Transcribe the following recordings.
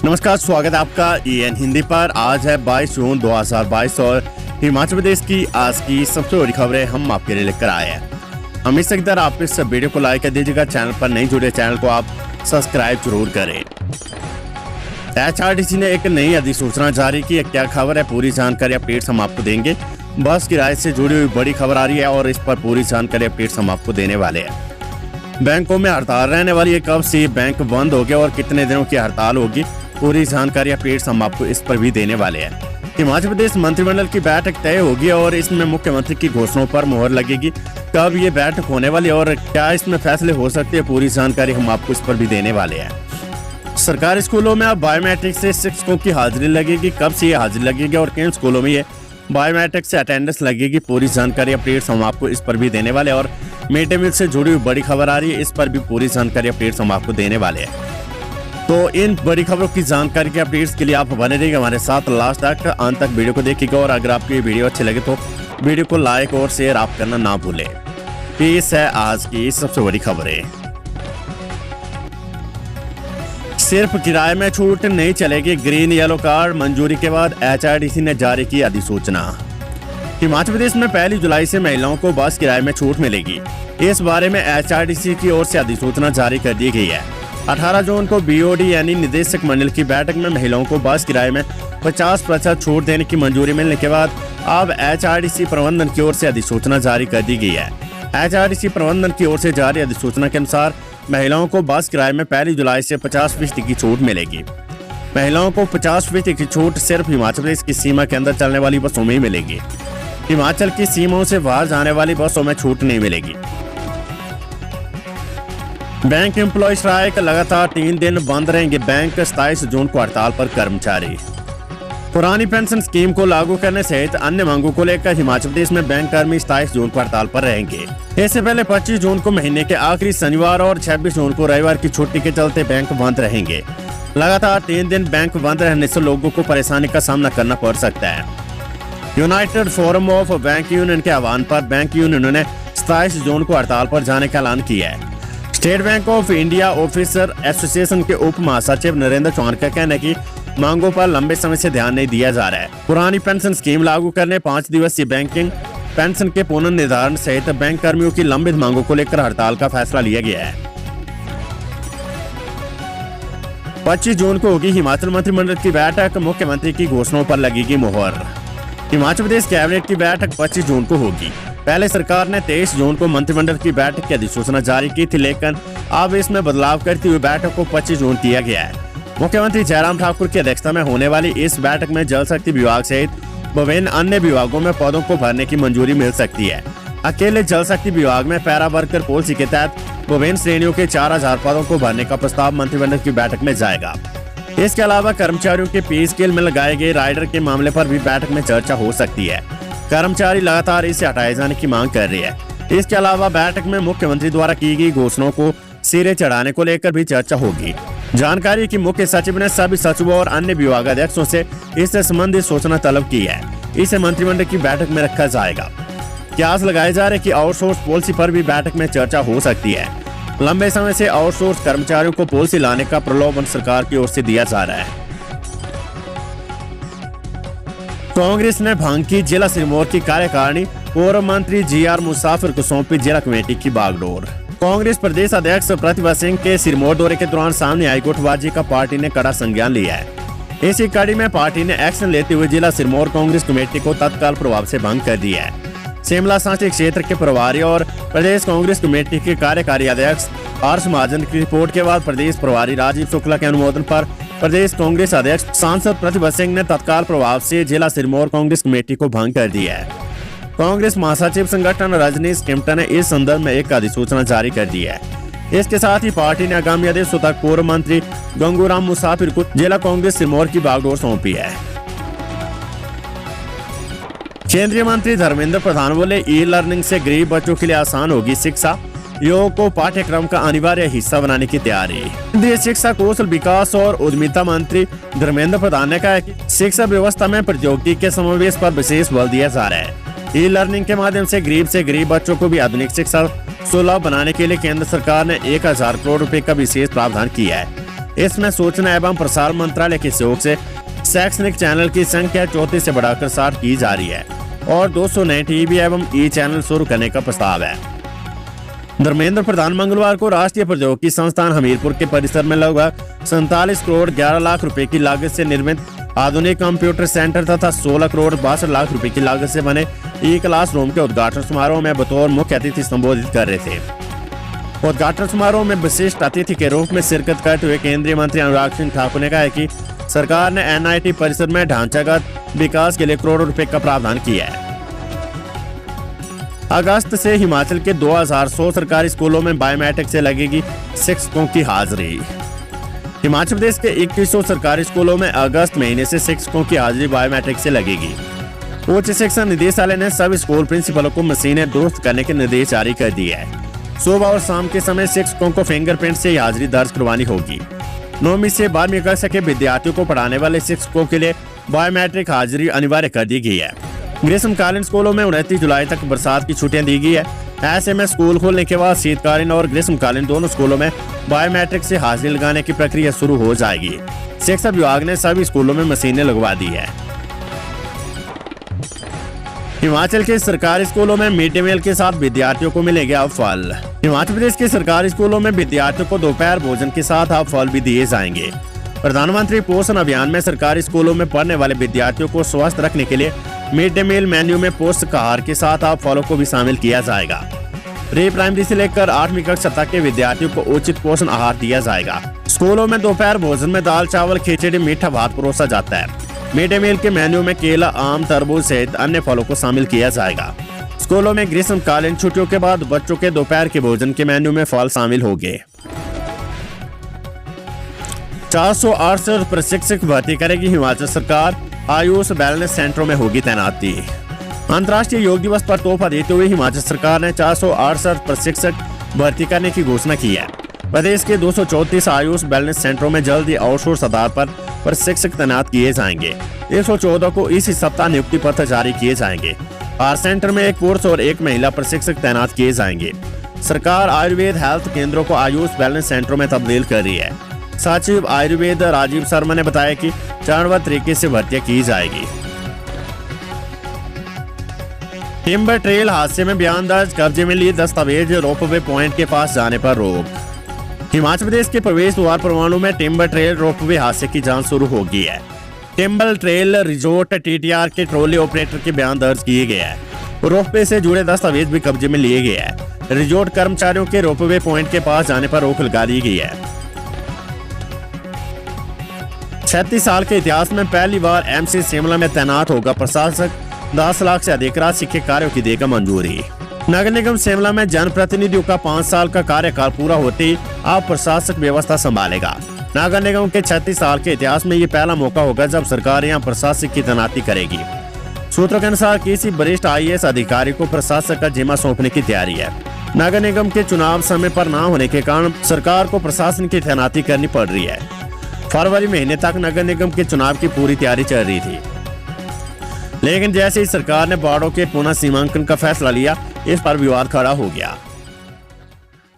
नमस्कार, स्वागत है आपका EN हिंदी पर। आज है 22 जून 2022 और हिमाचल प्रदेश की आज की सबसे बड़ी खबरें हम आपके लिए लेकर आए हैं। हमें सकता आप इस वीडियो को लाइक कर दीजिएगा। चैनल पर नहीं जुड़े चैनल को आप सब्सक्राइब जरूर करें। HRTC ने एक नई अधिसूचना जारी की है। क्या खबर है, पूरी जानकारी अपडेट्स हम आपको देंगे। बस किराए से जुड़ी हुई बड़ी खबर आ रही है और इस पर पूरी जानकारी अपडेट्स हम आपको देने वाले हैं। बैंकों में हड़ताल रहने वाली है, कब से बैंक बंद हो गया और कितने दिनों की हड़ताल होगी, पूरी जानकारी अपडेट्स हम आपको इस पर भी देने वाले हैं। हिमाचल प्रदेश मंत्रिमंडल की बैठक तय होगी और इसमें मुख्यमंत्री की घोषणाओं पर मोहर लगेगी। कब ये बैठक होने वाली है और क्या इसमें फैसले हो सकते हैं, पूरी जानकारी हम आपको इस पर भी देने वाले हैं। सरकारी स्कूलों में अब बायोमेट्रिक से शिक्षकों की हाजिरी लगेगी। कब से ये हाजिरी लगेगी और किन स्कूलों में ये बायोमेट्रिक से अटेंडेंस लगेगी, पूरी जानकारी अपडेट्स हम आपको इस पर भी देने वाले हैं। और मिड डे मील से जुड़ी हुई बड़ी खबर आ रही है, इस पर भी पूरी जानकारी अपडेट्स हम आपको देने वाले हैं। तो इन बड़ी खबरों की जानकारी के अपडेट्स के लिए आप बने रहिएगा हमारे साथ लास्ट तक, अंत तक वीडियो को देखिएगा। और अगर आपको ये वीडियो अच्छी लगे तो वीडियो को लाइक और शेयर आप करना ना भूलें। पेश है आज की सबसे बड़ी खबरें। सिर्फ किराए में छूट नहीं चलेगी, ग्रीन येलो कार्ड मंजूरी के बाद HRTC ने जारी की अधिसूचना। हिमाचल प्रदेश में 1 जुलाई से महिलाओं को बस किराए में छूट मिलेगी। इस बारे में HRTC की ओर से अधिसूचना जारी कर दी गई है। 18 जून को BOD यानी निदेशक मंडल की बैठक में महिलाओं को बस किराए में 50% छूट देने की मंजूरी मिलने के बाद अब HRTC प्रबंधन की ओर से अधिसूचना जारी कर दी गई है। HRTC प्रबंधन की ओर से जारी अधिसूचना के अनुसार महिलाओं को बस किराए में 1 जुलाई से 50% की छूट मिलेगी। महिलाओं को 50% की छूट सिर्फ हिमाचल प्रदेश की सीमा के अंदर चलने वाली बसों में ही मिलेगी। हिमाचल की सीमाओं से बाहर जाने वाली बसों में छूट नहीं मिलेगी। बैंक एम्प्लॉय स्ट्राइक, लगातार 3 दिन बंद रहेंगे बैंक। 27 जून को हड़ताल पर कर्मचारी। पुरानी पेंशन स्कीम को लागू करने सहित अन्य मांगों को लेकर हिमाचल प्रदेश में बैंक कर्मी 27 जून को हड़ताल पर रहेंगे। इससे पहले 25 जून को महीने के आखिरी शनिवार और 26 जून को रविवार की छुट्टी के चलते बैंक बंद रहेंगे। लगातार 3 दिन बैंक बंद रहने से लोगों को परेशानी का सामना करना पड़ सकता है। United forum of bank union के आह्वान पर बैंक यूनियनों ने 27 जून को हड़ताल पर जाने का ऐलान किया है। State bank of India officer association के उप महासचिव नरेंद्र चौहान का कहना है कि मांगों पर लंबे समय से ध्यान नहीं दिया जा रहा है। पुरानी पेंशन स्कीम लागू करने, 5 दिवसीय बैंकिंग पेंशन के पुनर्निर्धारण सहित बैंक कर्मियों की लंबित मांगों को लेकर हड़ताल का फैसला लिया गया है। 25 जून को होगी हिमाचल मंत्रिमंडल की बैठक, मुख्यमंत्री की घोषणाओं पर लगेगी मोहर। हिमाचल प्रदेश कैबिनेट की बैठक 25 जून को होगी। पहले सरकार ने 23 जून को मंत्रिमंडल की बैठक की अधिसूचना जारी की थी, लेकिन अब इसमें बदलाव करते हुए बैठक को 25 जून किया गया है। मुख्यमंत्री जयराम ठाकुर की अध्यक्षता में होने वाली इस बैठक में जल शक्ति विभाग सहित विभिन्न अन्य विभागों में पदों को भरने की मंजूरी मिल सकती है। अकेले जल शक्ति विभाग में पैरा वर्कर पॉलिसी के तहत विभिन्न श्रेणियों के 4000 पदों को भरने का प्रस्ताव मंत्रिमंडल की बैठक में जाएगा। इसके अलावा कर्मचारियों के पे स्केल में लगाए गए राइडर के मामले पर भी बैठक में चर्चा हो सकती है। कर्मचारी लगातार इसे हटाए जाने की मांग कर रही है। इसके अलावा बैठक में मुख्यमंत्री द्वारा की गई घोषणाओं को सिरे चढ़ाने को लेकर भी चर्चा होगी। जानकारी की मुख्य सचिव ने सभी सचिवों और अन्य विभागाध्यक्षों से इससे संबंधित सूचना तलब की है। इसे मंत्रिमंडल की बैठक में रखा जाएगा। क्यास लगाए जा रहे कि आउटसोर्स पॉलिसी पर भी बैठक में चर्चा हो सकती है। लंबे समय से आउटसोर्स कर्मचारियों को पॉलिसी लाने का प्रलोभन सरकार की ओर से दिया जा रहा है। कांग्रेस ने भांग की जिला सिरमौर की कार्यकारिणी, पूर्व मंत्री GR मुसाफिर को सौंपी जिला कमेटी की बागडोर। कांग्रेस प्रदेश अध्यक्ष प्रतिभा सिंह के सिरमौर दौरे के दौरान सामने आई गुटबाजी का पार्टी ने कड़ा संज्ञान लिया है। इसी कड़ी में पार्टी ने एक्शन लेते हुए जिला सिरमौर कांग्रेस कमेटी को तत्काल प्रभाव से भंग कर दिया है। शिमला संसदीय क्षेत्र के प्रभारी और प्रदेश कांग्रेस कमेटी के कार्यकारी अध्यक्ष हर्ष महाजन की रिपोर्ट के बाद प्रदेश प्रभारी राजीव शुक्ला के अनुमोदन पर प्रदेश कांग्रेस अध्यक्ष सांसद प्रतिभा सिंह ने तत्काल प्रभाव से जिला सिरमौर कांग्रेस कमेटी को भंग कर दिया है। कांग्रेस महासचिव संगठन रजनीश किमटा ने इस संदर्भ में एक अधिसूचना जारी कर दी है। इसके साथ ही पार्टी ने आगामी आदेशों तक पूर्व मंत्री गंगूराम मुसाफिर को जिला कांग्रेस सिरमौर की बागडोर सौंपी है। केंद्रीय मंत्री धर्मेंद्र प्रधान बोले, ई लर्निंग से गरीब बच्चों के लिए आसान होगी शिक्षा, योग को पाठ्यक्रम का अनिवार्य हिस्सा बनाने की तैयारी। केंद्रीय शिक्षा, कौशल विकास और उद्यमिता मंत्री धर्मेंद्र प्रधान ने कहा है कि शिक्षा व्यवस्था में प्रौद्योगिकी के समावेश पर विशेष बल दिया जा रहा है। ई लर्निंग के माध्यम से गरीब बच्चों को भी आधुनिक शिक्षा सुलभ बनाने के लिए केंद्र सरकार ने 1000 करोड़ रुपए का विशेष प्रावधान किया है। इसमें सूचना एवं प्रसारण मंत्रालय के सहयोग से शैक्षणिक चैनल की संख्या 34 से बढ़ाकर 60 की जा रही है और 200 नए टीवी एवं ई चैनल शुरू करने का प्रस्ताव है। धर्मेंद्र प्रधान मंगलवार को राष्ट्रीय प्रौद्योगिकी संस्थान हमीरपुर के परिसर में लगभग 47 करोड़ 11 लाख रुपए की लागत से निर्मित आधुनिक कंप्यूटर सेंटर तथा 16 करोड़ 62 लाख रुपए की लागत से बने ई क्लास रूम के उद्घाटन समारोह में बतौर मुख्य अतिथि संबोधित कर रहे थे। उद्घाटन समारोह में विशिष्ट अतिथि के रूप में शिरकत करते हुए केंद्रीय मंत्री अनुराग सिंह ठाकुर ने कहा कि सरकार ने NIT परिसर में ढांचागत विकास के लिए करोड़ों रुपए का प्रावधान किया है। अगस्त से हिमाचल के 2100 सरकारी स्कूलों में बायोमेट्रिक से लगेगी शिक्षकों की हाजिरी। हिमाचल प्रदेश के 2100 सरकारी स्कूलों में अगस्त महीने से शिक्षकों की हाजिरी बायोमेट्रिक से लगेगी। उच्च शिक्षा निदेशालय ने सभी स्कूल प्रिंसिपलों को मशीनें दुरुस्त करने के निर्देश जारी कर दिए हैं। सुबह और शाम के समय शिक्षकों को फिंगरप्रिंट से हाजिरी दर्ज करवानी होगी। 9वीं से 12वीं कक्षा के विद्यार्थियों को पढ़ाने वाले शिक्षकों के लिए बायोमेट्रिक हाजिरी अनिवार्य कर दी गई है। ग्रीष्मकालीन स्कूलों में 29 जुलाई तक बरसात की छुट्टियां दी गई है। ऐसे में स्कूल खोलने के बाद शीतकालीन और ग्रीष्मकालीन दोनों स्कूलों में बायोमेट्रिक से हाजिरी लगाने की प्रक्रिया शुरू हो जाएगी। शिक्षा विभाग ने सभी स्कूलों में मशीनें लगवा दी है। हिमाचल के सरकारी स्कूलों में मिड डे मील के साथ विद्यार्थियों को मिलेगा अब फल। हिमाचल प्रदेश के सरकारी स्कूलों में विद्यार्थियों को दोपहर भोजन के साथ अब फल भी दिए जाएंगे। प्रधानमंत्री पोषण अभियान में सरकारी स्कूलों में पढ़ने वाले विद्यार्थियों को स्वस्थ रखने के लिए मिड डे मील मेन्यू में पौष्टिक आहार के साथ अब फलों को भी शामिल किया जाएगा। प्री प्राइमरी से लेकर 8वीं कक्षा तक के विद्यार्थियों को उचित पोषण आहार दिया जाएगा। स्कूलों में दोपहर भोजन में दाल चावल खिचड़ी मीठा भात परोसा जाता है। मिड डे मील के मेन्यू में केला आम तरबूज सहित अन्य फलों को शामिल किया जाएगा। स्कूलों में ग्रीष्मकालीन छुट्टियों के बाद बच्चों के दोपहर के भोजन के मेन्यू में फल शामिल होंगे। 468 प्रशिक्षक भर्ती करेगी हिमाचल सरकार। आयुष वेलनेस सेंटरों में होगी तैनाती। अंतर्राष्ट्रीय योग दिवस पर तोहफा देते हुए हिमाचल सरकार ने 468 प्रशिक्षक भर्ती करने की घोषणा की है। प्रदेश के 234 आयुष वेलनेस सेंटरों में जल्द ही आउटसोर्स आधार पर प्रशिक्षक तैनात किए जाएंगे। 114 को इसी सप्ताह नियुक्ति पत्र जारी किए जाएंगे। हर सेंटर में एक पुरुष और एक महिला प्रशिक्षक तैनात किए जाएंगे। सरकार आयुर्वेद हेल्थ केंद्रों को आयुष वेलनेस सेंटरों में तब्दील कर रही है। सचिव आयुर्वेद राजीव शर्मा ने बताया कि चरणबद्ध तरीके से भर्तियां की जाएगी। टिम्बर ट्रेल हादसे में बयान दर्ज, कब्जे में लिए दस्तावेज, रोपवे पॉइंट के पास जाने पर रोक। हिमाचल प्रदेश के प्रवेश द्वार परवाणु में टिम्बर ट्रेल रोपवे हादसे की जांच शुरू हो गई है। टिम्बर ट्रेल रिजोर्ट TTR के ट्रॉली ऑपरेटर के बयान दर्ज किए गए हैं। रोपवे से जुड़े दस्तावेज भी कब्जे में लिए गए हैं। रिजोर्ट कर्मचारियों के रोपवे पॉइंट के पास जाने पर रोक लगा दी गई है। 36 साल के इतिहास में पहली बार MC शिमला में तैनात होगा प्रशासक। 10 लाख से अधिक राशि के कार्यों की देगा मंजूरी। नगर निगम शिमला में जनप्रतिनिधियों का 5 साल का कार्यकाल पूरा होते ही अब प्रशासक व्यवस्था संभालेगा। नगर निगम के 36 साल के इतिहास में ये पहला मौका होगा जब सरकार यहाँ प्रशासक की तैनाती करेगी। सूत्रों के अनुसार किसी वरिष्ठ IAS अधिकारी को प्रशासक का जिम्मा सौंपने की तैयारी है। नगर निगम के चुनाव समय पर न होने के कारण सरकार को प्रशासन की तैनाती करनी पड़ रही है। फरवरी महीने तक नगर निगम के चुनाव की पूरी तैयारी चल रही थी, लेकिन जैसे ही सरकार ने वार्डों के पुनः सीमांकन का फैसला लिया, इस पर विवाद खड़ा हो गया।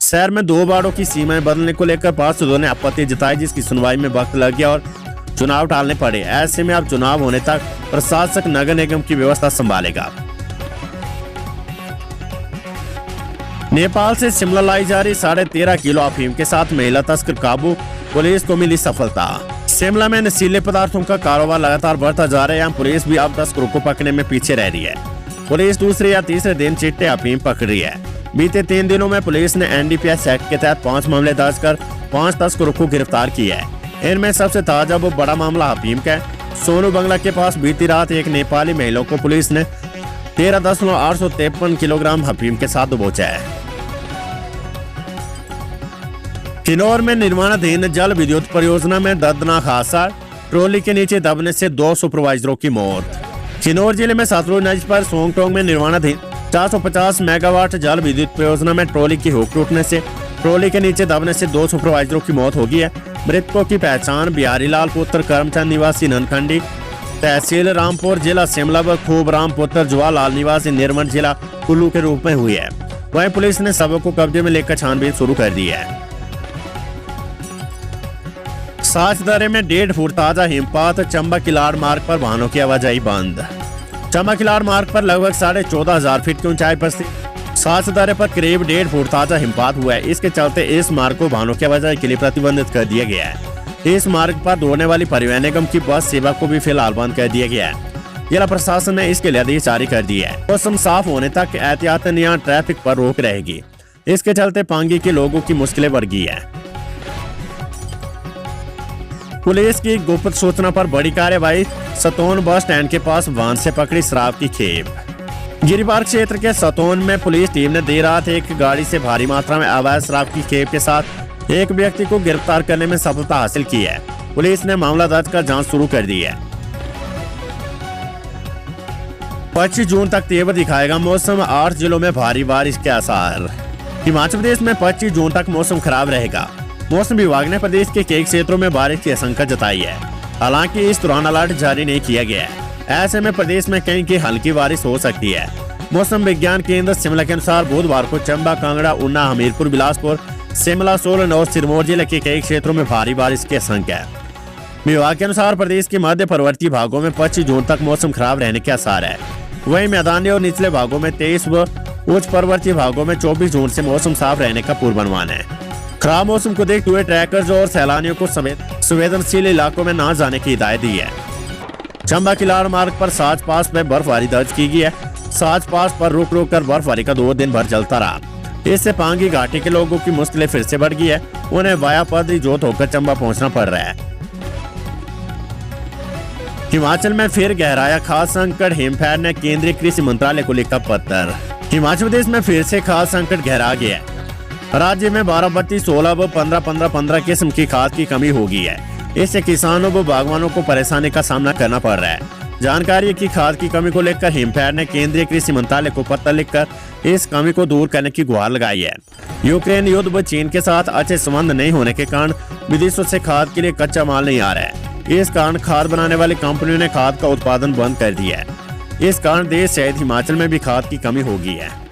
शहर में 2 वार्डों की सीमाएं बदलने को लेकर पार्षदों ने आपत्ति जताई, जिसकी सुनवाई में वक्त लग गया और चुनाव टालने पड़े। ऐसे में अब चुनाव होने तक प्रशासक नगर निगम की व्यवस्था संभालेगा। नेपाल से शिमला लाई जा रही 13.5 किलो अफीम के साथ महिला तस्कर काबू, पुलिस को मिली सफलता। शिमला में नशीले पदार्थों का कारोबार लगातार बढ़ता जा रहा है। यहाँ पुलिस भी अब तस्करों को पकड़ने में पीछे रह रही है। पुलिस दूसरे या तीसरे दिन चिट्टे अफीम पकड़ रही है। बीते 3 दिनों में पुलिस ने NDPS एक्ट के तहत 5 मामले दर्ज कर 5 तस्करों को गिरफ्तार किया है। इनमें सबसे ताजा वो बड़ा मामला अफीम का है। सोनू बंगला के पास बीती रात एक नेपाली महिला को पुलिस ने 13.853 किलोग्राम अफीम के साथ दबोचा है। किन्नौर में निर्माणाधीन जल विद्युत परियोजना में दर्दनाक हादसा, ट्रॉली के नीचे दबने से 2 सुपरवाइजरों की मौत। किन्नौर जिले में सतलुज नदी पर सोंगटोंग में निर्माणाधीन 450 मेगावाट जल विद्युत परियोजना में ट्रॉली की हुक टूटने से ट्रॉली के नीचे दबने से 2 सुपरवाइजरों की मौत हो गई है। मृतकों की पहचान बिहारी लाल पुत्र करमचंद निवासी ननखंडी तहसील रामपुर जिला शिमला व खूब राम पुत्र जवाहरलाल निवासी निर्मल जिला कुल्लू के रूप में हुई है। वहीं पुलिस ने शवों को कब्जे में लेकर छानबीन शुरू कर दी है। साचदरे में 1.5 फुट ताजा हिमपात, चंबा किलाड़ मार्ग पर वाहनों की आवाजाही बंद। चंबा किलाड़ मार्ग पर लगभग 14,500 फीट की ऊंचाई पर स्थित साचदरे पर करीब 1.5 फुट ताजा हिमपात हुआ है। इसके चलते इस मार्ग को वाहनों की आवाजाही के लिए प्रतिबंधित कर दिया गया है। इस मार्ग पर दौड़ने वाली परिवहन निगम की बस सेवा को भी फिलहाल बंद कर दिया गया है। जिला प्रशासन ने इसके लिए आदेश जारी कर दिया है। मौसम साफ होने तक एहतियातन यहाँ ट्रैफिक पर रोक रहेगी। इसके चलते पांगी के लोगों की मुश्किलें बढ़ गई है। पुलिस की गुप्त सूचना पर बड़ी कार्रवाई, सतोन बस स्टैंड के पास वाहन से पकड़ी शराब की खेप। गिरिपार क्षेत्र के सतोन में पुलिस टीम ने देर रात एक गाड़ी से भारी मात्रा में अवैध शराब की खेप के साथ एक व्यक्ति को गिरफ्तार करने में सफलता हासिल की है। पुलिस ने मामला दर्ज कर जांच शुरू कर दी है। 25 जून तक तेवर दिखाएगा मौसम, 8 जिलों में भारी बारिश के आसार। हिमाचल प्रदेश में 25 जून तक मौसम खराब रहेगा। मौसम विभाग ने प्रदेश के कई क्षेत्रों में बारिश की आशंका जताई है। हालांकि इस दौरान अलर्ट जारी नहीं किया गया है। ऐसे में प्रदेश में कहीं की हल्की बारिश हो सकती है। मौसम विज्ञान केंद्र शिमला के अनुसार बुधवार को चंबा, कांगड़ा, ऊना, हमीरपुर, बिलासपुर, शिमला, सोलन और सिरमौर जिले के कई क्षेत्रों में भारी बारिश की आशंका है। विभाग के अनुसार प्रदेश के मध्य पर्वतीय भागों में 25 जून तक मौसम खराब रहने के आसार है। वहीं मैदानी और निचले भागों में 23 व उच्च पर्वतीय भागों में 24 जून से मौसम साफ रहने का पूर्वानुमान है। खराब मौसम को देखते हुए ट्रैकर्स और सैलानियों को संवेदनशील इलाकों में न जाने की हिदायत दी है। चंबा किलाड़ मार्ग पर साच पास में बर्फबारी दर्ज की गई है। साच पास पर रुक रुक कर बर्फबारी का 2 दिन भर चलता रहा। इससे पांगी घाटी के लोगों की मुश्किलें फिर से बढ़ गई है। उन्हें वाया पदरी जोत होकर चंबा पहुंचना पड़ रहा है। हिमाचल में फिर गहराया खाद्य संकट, हिमफैड ने केंद्रीय कृषि मंत्रालय को लिखा पत्र। हिमाचल प्रदेश में फिर से खाद्य संकट गहरा गया है। राज्य में 12-32, 16 व 15-15-15 किस्म की खाद की कमी हो गई है। इससे किसानों व बागवानों को परेशानी का सामना करना पड़ रहा है। जानकारी है कि खाद की कमी को लेकर हिमफैड ने केंद्रीय कृषि मंत्रालय को पत्र लिखकर इस कमी को दूर करने की गुहार लगाई है। यूक्रेन युद्ध व चीन के साथ अच्छे संबंध नहीं होने के कारण विदेशों से खाद के लिए कच्चा माल नहीं आ रहा है। इस कारण खाद बनाने वाली कंपनियों ने खाद का उत्पादन बंद कर दिया है। इस कारण देश सहित हिमाचल में भी खाद की कमी हो गई है।